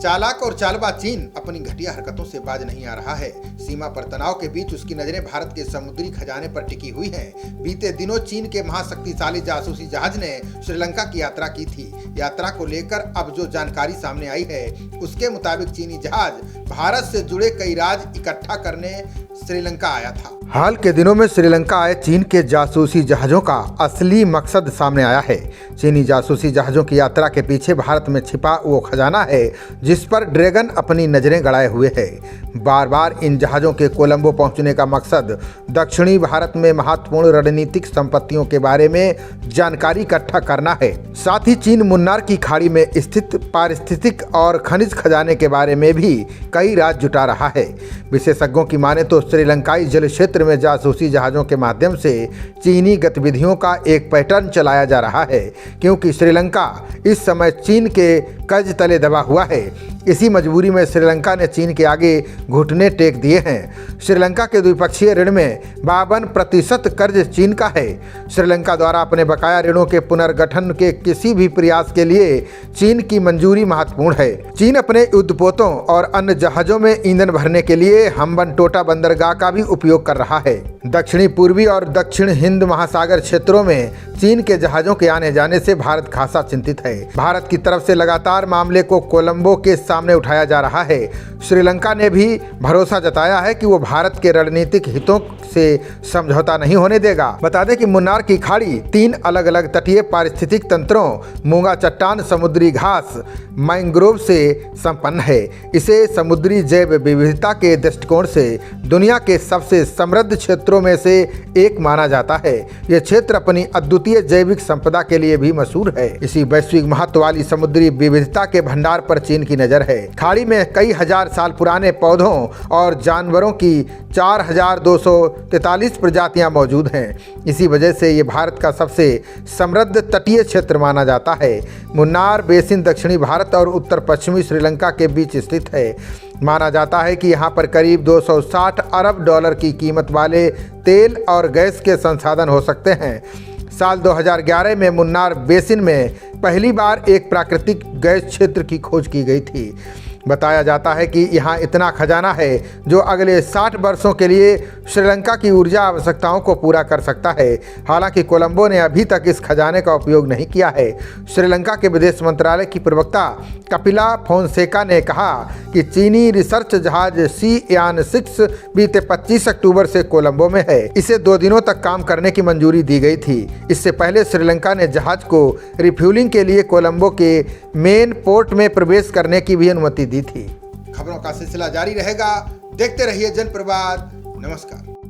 चालाक और चालबा चीन अपनी घटिया हरकतों से बाज नहीं आ रहा है। सीमा पर तनाव के बीच उसकी नजरें भारत के समुद्री खजाने पर टिकी हुई हैं। बीते दिनों चीन के महाशक्तिशाली जासूसी जहाज ने श्रीलंका की यात्रा की थी। यात्रा को लेकर अब जो जानकारी सामने आई है, उसके मुताबिक चीनी जहाज भारत से जुड़े कई राज इकट्ठा करने श्रीलंका आया था। हाल के दिनों में श्रीलंका आए चीन के जासूसी जहाजों का असली मकसद सामने आया है। चीनी जासूसी जहाजों की यात्रा के पीछे भारत में छिपा वो खजाना है जिस पर ड्रैगन अपनी नजरें गड़ाए हुए है। बार बार इन जहाजों के कोलंबो पहुंचने का मकसद दक्षिणी भारत में महत्वपूर्ण रणनीतिक संपत्तियों के बारे में जानकारी इकट्ठा करना है। साथ ही चीन मुन्नार की खाड़ी में स्थित पारिस्थितिक और खनिज खजाने के बारे में भी कई राज जुटा रहा है। विशेषज्ञों की माने तो श्रीलंकाई जल क्षेत्र में जासूसी जहाजों के माध्यम से चीनी गतिविधियों का एक पैटर्न चलाया जा रहा है, क्योंकि श्रीलंका इस समय चीन के कर्ज तले दबा हुआ है। इसी मजबूरी में श्रीलंका ने चीन के आगे घुटने टेक दिए हैं। श्रीलंका के द्विपक्षीय ऋण में 52% कर्ज चीन का है। श्रीलंका द्वारा अपने बकाया ऋणों के पुनर्गठन के किसी भी प्रयास के लिए चीन की मंजूरी महत्वपूर्ण है। चीन अपने युद्धपोतों और अन्य जहाजों में ईंधन भरने के लिए हम्बनटोटा बंदरगाह का भी उपयोग कर रहा है। दक्षिणी पूर्वी और दक्षिण हिंद महासागर क्षेत्रों में चीन के जहाजों के आने जाने से भारत खासा चिंतित है। भारत की तरफ से लगातार मामले को कोलंबो के सामने उठाया जा रहा है। श्रीलंका ने भी भरोसा जताया है कि वो भारत के रणनीतिक हितों से समझौता नहीं होने देगा। बता दें कि मुन्नार की खाड़ी 3 अलग अलग तटीय पारिस्थितिक तंत्रों, मूंगा चट्टान, समुद्री घास, मैंग्रोव से संपन्न है। इसे समुद्री जैव विविधता के दृष्टिकोण से दुनिया के सबसे समृद्ध क्षेत्रों में से एक माना जाता है। यह क्षेत्र अपनी अद्वितीय जैविक संपदा के लिए भी मशहूर है। इसी वैश्विक महत्व वाली समुद्री विविधता के भंडार पर चीन की नजर है। खाड़ी में कई हजार साल पुराने पौधों और जानवरों की 4243 प्रजातियां मौजूद हैं। इसी वजह से ये भारत का सबसे समृद्ध तटीय क्षेत्र माना जाता है। मुन्नार बेसिन दक्षिणी भारत और उत्तर पश्चिमी श्रीलंका के बीच स्थित है। माना जाता है कि यहाँ पर करीब 260 अरब डॉलर की कीमत वाले तेल और गैस के संसाधन हो सकते हैं। साल 2011 में मुन्नार बेसिन में पहली बार एक प्राकृतिक गैस क्षेत्र की खोज की गई थी। बताया जाता है कि यहाँ इतना खजाना है जो अगले 60 वर्षों के लिए श्रीलंका की ऊर्जा आवश्यकताओं को पूरा कर सकता है। हालांकि कोलंबो ने अभी तक इस खजाने का उपयोग नहीं किया है। श्रीलंका के विदेश मंत्रालय की प्रवक्ता कपिला फोनसेका ने कहा कि चीनी रिसर्च जहाज सी-यान 6 बीते 25 अक्टूबर से कोलंबो में है। इसे 2 दिनों तक काम करने की मंजूरी दी गई थी। इससे पहले श्रीलंका ने जहाज को रिफ्यूलिंग के लिए कोलंबो के मेन पोर्ट में प्रवेश करने की भी अनुमति दी थी। खबरों का सिलसिला जारी रहेगा। देखते रहिए जनप्रवाद। नमस्कार।